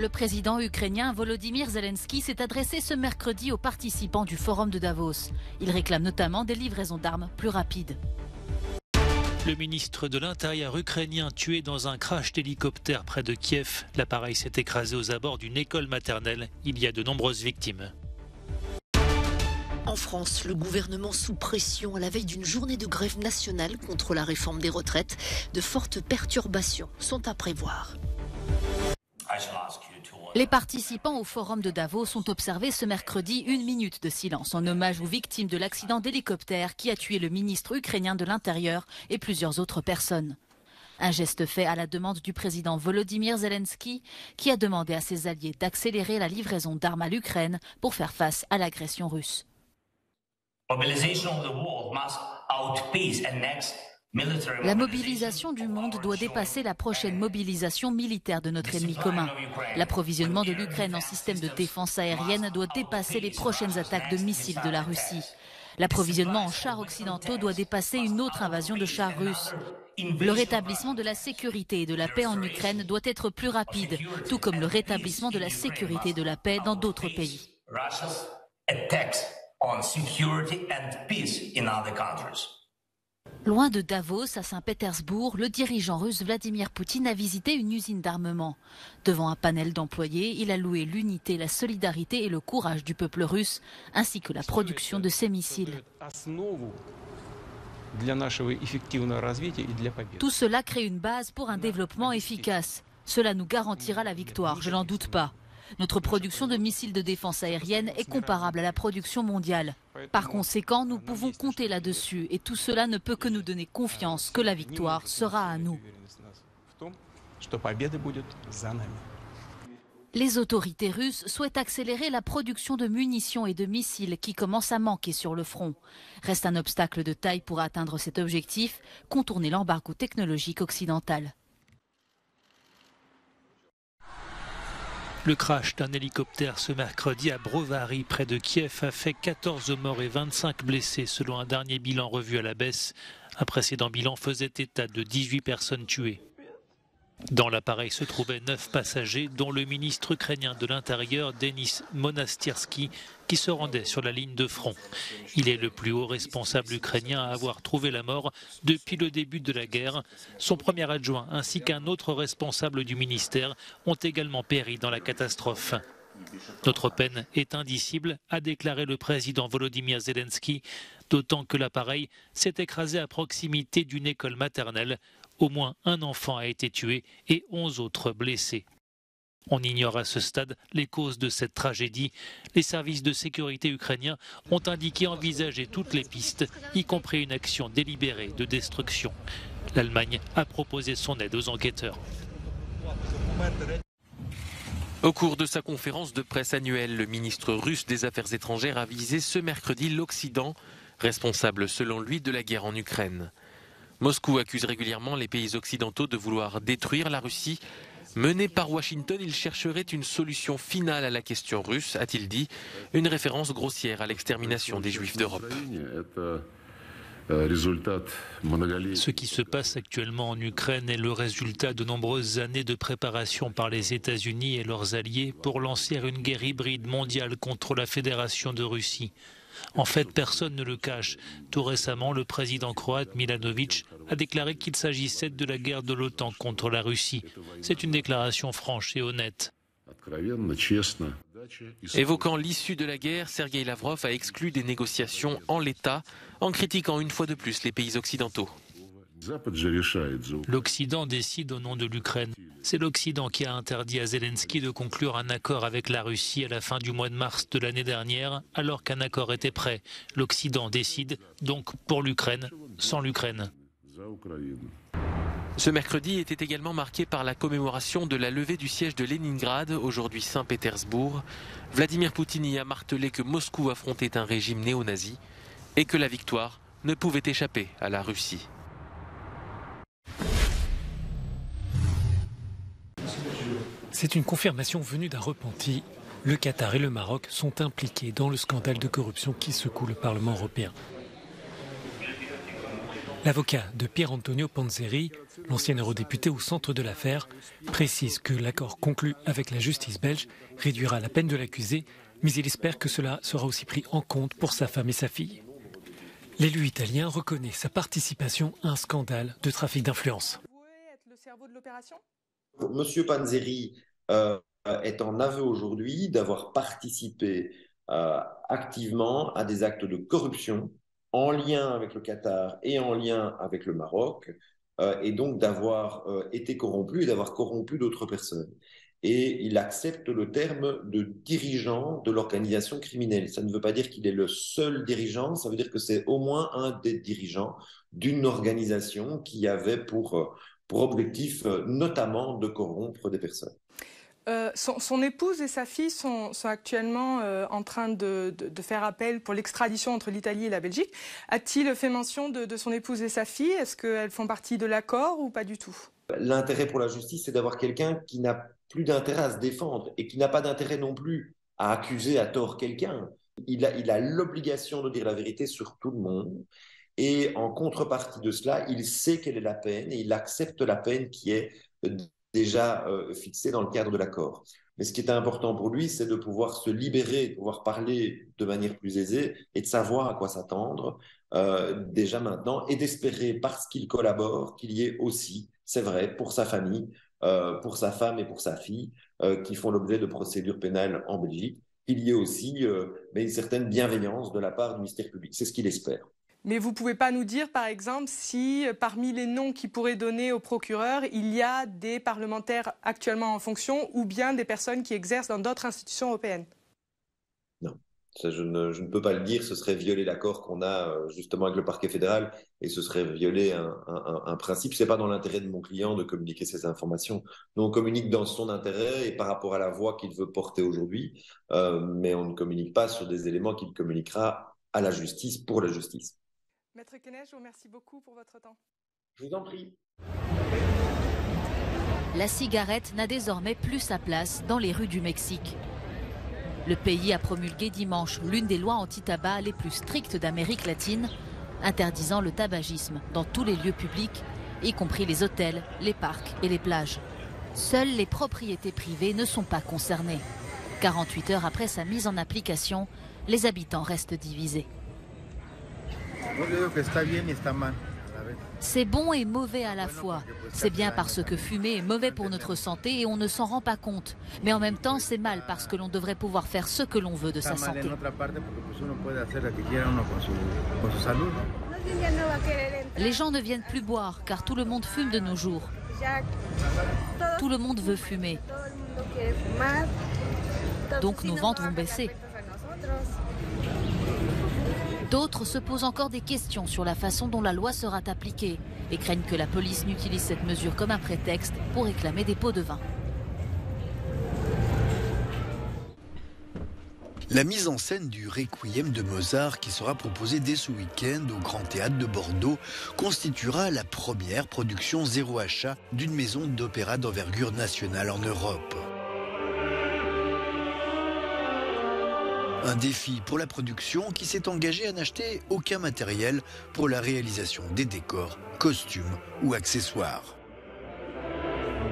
Le président ukrainien Volodymyr Zelensky s'est adressé ce mercredi aux participants du forum de Davos. Il réclame notamment des livraisons d'armes plus rapides. Le ministre de l'Intérieur ukrainien tué dans un crash d'hélicoptère près de Kiev. L'appareil s'est écrasé aux abords d'une école maternelle. Il y a de nombreuses victimes. En France, le gouvernement sous pression à la veille d'une journée de grève nationale contre la réforme des retraites. De fortes perturbations sont à prévoir. Les participants au forum de Davos ont observé ce mercredi 1 minute de silence en hommage aux victimes de l'accident d'hélicoptère qui a tué le ministre ukrainien de l'Intérieur et plusieurs autres personnes. Un geste fait à la demande du président Volodymyr Zelensky qui a demandé à ses alliés d'accélérer la livraison d'armes à l'Ukraine pour faire face à l'agression russe. La mobilisation du monde doit dépasser la prochaine mobilisation militaire de notre ennemi commun. L'approvisionnement de l'Ukraine en système de défense aérienne doit dépasser les prochaines attaques de missiles de la Russie. L'approvisionnement en chars occidentaux doit dépasser une autre invasion de chars russes. Le rétablissement de la sécurité et de la paix en Ukraine doit être plus rapide, tout comme le rétablissement de la sécurité et de la paix dans d'autres pays. Loin de Davos, à Saint-Pétersbourg, le dirigeant russe Vladimir Poutine a visité une usine d'armement. Devant un panel d'employés, il a loué l'unité, la solidarité et le courage du peuple russe, ainsi que la production de ses missiles. Tout cela crée une base pour un développement efficace. Cela nous garantira la victoire, je n'en doute pas. Notre production de missiles de défense aérienne est comparable à la production mondiale. Par conséquent, nous pouvons compter là-dessus et tout cela ne peut que nous donner confiance que la victoire sera à nous. Les autorités russes souhaitent accélérer la production de munitions et de missiles qui commencent à manquer sur le front. Reste un obstacle de taille pour atteindre cet objectif, contourner l'embargo technologique occidental. Le crash d'un hélicoptère ce mercredi à Brovary, près de Kiev, a fait 14 morts et 25 blessés, selon un dernier bilan revu à la baisse. Un précédent bilan faisait état de 18 personnes tuées. Dans l'appareil se trouvaient 9 passagers, dont le ministre ukrainien de l'Intérieur, Denis Monastirski, qui se rendait sur la ligne de front. Il est le plus haut responsable ukrainien à avoir trouvé la mort depuis le début de la guerre. Son premier adjoint ainsi qu'un autre responsable du ministère ont également péri dans la catastrophe. Notre peine est indicible, a déclaré le président Volodymyr Zelensky, d'autant que l'appareil s'est écrasé à proximité d'une école maternelle. Au moins un enfant a été tué et 11 autres blessés. On ignore à ce stade les causes de cette tragédie. Les services de sécurité ukrainiens ont indiqué envisager toutes les pistes, y compris une action délibérée de destruction. L'Allemagne a proposé son aide aux enquêteurs. Au cours de sa conférence de presse annuelle, le ministre russe des Affaires étrangères a visé ce mercredi l'Occident, responsable selon lui de la guerre en Ukraine. Moscou accuse régulièrement les pays occidentaux de vouloir détruire la Russie. Mené par Washington, il chercherait une solution finale à la question russe, a-t-il dit, une référence grossière à l'extermination des Juifs d'Europe. Ce qui se passe actuellement en Ukraine est le résultat de nombreuses années de préparation par les États-Unis et leurs alliés pour lancer une guerre hybride mondiale contre la Fédération de Russie. En fait, personne ne le cache. Tout récemment, le président croate Milanović a déclaré qu'il s'agissait de la guerre de l'OTAN contre la Russie. C'est une déclaration franche et honnête. Évoquant l'issue de la guerre, Sergueï Lavrov a exclu des négociations en l'état, en critiquant une fois de plus les pays occidentaux. L'Occident décide au nom de l'Ukraine. C'est l'Occident qui a interdit à Zelensky de conclure un accord avec la Russie à la fin du mois de mars de l'année dernière, alors qu'un accord était prêt. L'Occident décide donc pour l'Ukraine, sans l'Ukraine. Ce mercredi était également marqué par la commémoration de la levée du siège de Leningrad, aujourd'hui Saint-Pétersbourg. Vladimir Poutine y a martelé que Moscou affrontait un régime néo-nazi et que la victoire ne pouvait échapper à la Russie. C'est une confirmation venue d'un repenti. Le Qatar et le Maroc sont impliqués dans le scandale de corruption qui secoue le Parlement européen. L'avocat de Pier Antonio Panzeri, l'ancien eurodéputé au centre de l'affaire, précise que l'accord conclu avec la justice belge réduira la peine de l'accusé, mais il espère que cela sera aussi pris en compte pour sa femme et sa fille. L'élu italien reconnaît sa participation à un scandale de trafic d'influence. Monsieur Panzeri est en aveu aujourd'hui d'avoir participé activement à des actes de corruption en lien avec le Qatar et en lien avec le Maroc, et donc d'avoir été corrompu et d'avoir corrompu d'autres personnes. Et il accepte le terme de dirigeant de l'organisation criminelle. Ça ne veut pas dire qu'il est le seul dirigeant, ça veut dire que c'est au moins un des dirigeants d'une organisation qui avait pour objectif notamment de corrompre des personnes. Son épouse et sa fille sont actuellement en train de faire appel pour l'extradition entre l'Italie et la Belgique. A-t-il fait mention de son épouse et sa fille? Est-ce qu'elles font partie de l'accord ou pas du tout? L'intérêt pour la justice, c'est d'avoir quelqu'un qui n'a plus d'intérêt à se défendre et qui n'a pas d'intérêt non plus à accuser à tort quelqu'un. Il a l'obligation de dire la vérité sur tout le monde. Et en contrepartie de cela, il sait quelle est la peine et il accepte la peine qui est déjà fixée dans le cadre de l'accord. Mais ce qui est important pour lui, c'est de pouvoir se libérer, de pouvoir parler de manière plus aisée et de savoir à quoi s'attendre déjà maintenant et d'espérer, parce qu'il collabore, qu'il y ait aussi, c'est vrai, pour sa famille, pour sa femme et pour sa fille, qui font l'objet de procédures pénales en Belgique, qu'il y ait aussi une certaine bienveillance de la part du ministère public. C'est ce qu'il espère. Mais vous ne pouvez pas nous dire, par exemple, si parmi les noms qu'il pourrait donner au procureur, il y a des parlementaires actuellement en fonction ou bien des personnes qui exercent dans d'autres institutions européennes? Non, ça, je ne peux pas le dire. Ce serait violer l'accord qu'on a justement avec le parquet fédéral et ce serait violer un principe. Ce n'est pas dans l'intérêt de mon client de communiquer ces informations. Nous, on communique dans son intérêt et par rapport à la voix qu'il veut porter aujourd'hui, mais on ne communique pas sur des éléments qu'il communiquera à la justice pour la justice. Maître Kenneth, je vous remercie beaucoup pour votre temps. Je vous en prie. La cigarette n'a désormais plus sa place dans les rues du Mexique. Le pays a promulgué dimanche l'une des lois anti-tabac les plus strictes d'Amérique latine, interdisant le tabagisme dans tous les lieux publics, y compris les hôtels, les parcs et les plages. Seules les propriétés privées ne sont pas concernées. 48 heures après sa mise en application, les habitants restent divisés. C'est bon et mauvais à la fois. C'est bien parce que fumer est mauvais pour notre santé et on ne s'en rend pas compte. Mais en même temps, c'est mal parce que l'on devrait pouvoir faire ce que l'on veut de sa santé. Les gens ne viennent plus boire car tout le monde fume de nos jours. Tout le monde veut fumer. Donc nos ventes vont baisser. D'autres se posent encore des questions sur la façon dont la loi sera appliquée et craignent que la police n'utilise cette mesure comme un prétexte pour réclamer des pots de vin. La mise en scène du Requiem de Mozart, qui sera proposée dès ce week-end au Grand Théâtre de Bordeaux, constituera la première production zéro achat d'une maison d'opéra d'envergure nationale en Europe. Un défi pour la production qui s'est engagée à n'acheter aucun matériel pour la réalisation des décors, costumes ou accessoires.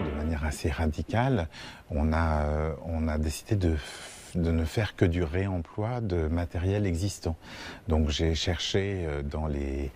De manière assez radicale, on a décidé de ne faire que du réemploi de matériel existant. Donc j'ai cherché dans les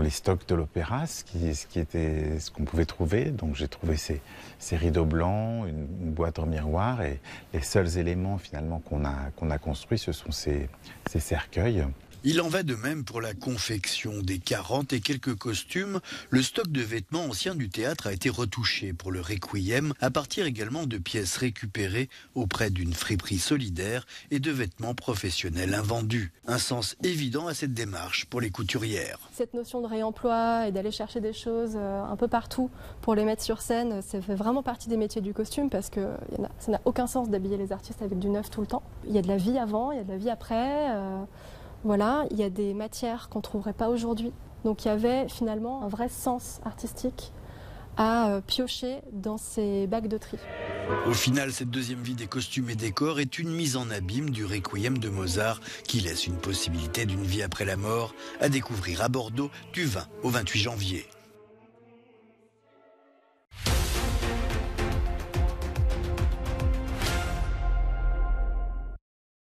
stocks de l'opéra ce qu'on pouvait trouver. Donc j'ai trouvé ces rideaux blancs, une boîte en miroir et les seuls éléments finalement qu'on a construits, ce sont ces cercueils. Il en va de même pour la confection des 40 et quelques costumes. Le stock de vêtements anciens du théâtre a été retouché pour le Requiem, à partir également de pièces récupérées auprès d'une friperie solidaire et de vêtements professionnels invendus. Un sens évident à cette démarche pour les couturières. Cette notion de réemploi et d'aller chercher des choses un peu partout pour les mettre sur scène, ça fait vraiment partie des métiers du costume parce que ça n'a aucun sens d'habiller les artistes avec du neuf tout le temps. Il y a de la vie avant, il y a de la vie après. Voilà, il y a des matières qu'on ne trouverait pas aujourd'hui. Donc il y avait finalement un vrai sens artistique à piocher dans ces bacs de tri. Au final, cette deuxième vie des costumes et décors est une mise en abîme du Requiem de Mozart qui laisse une possibilité d'une vie après la mort à découvrir à Bordeaux du 20 au 28 janvier.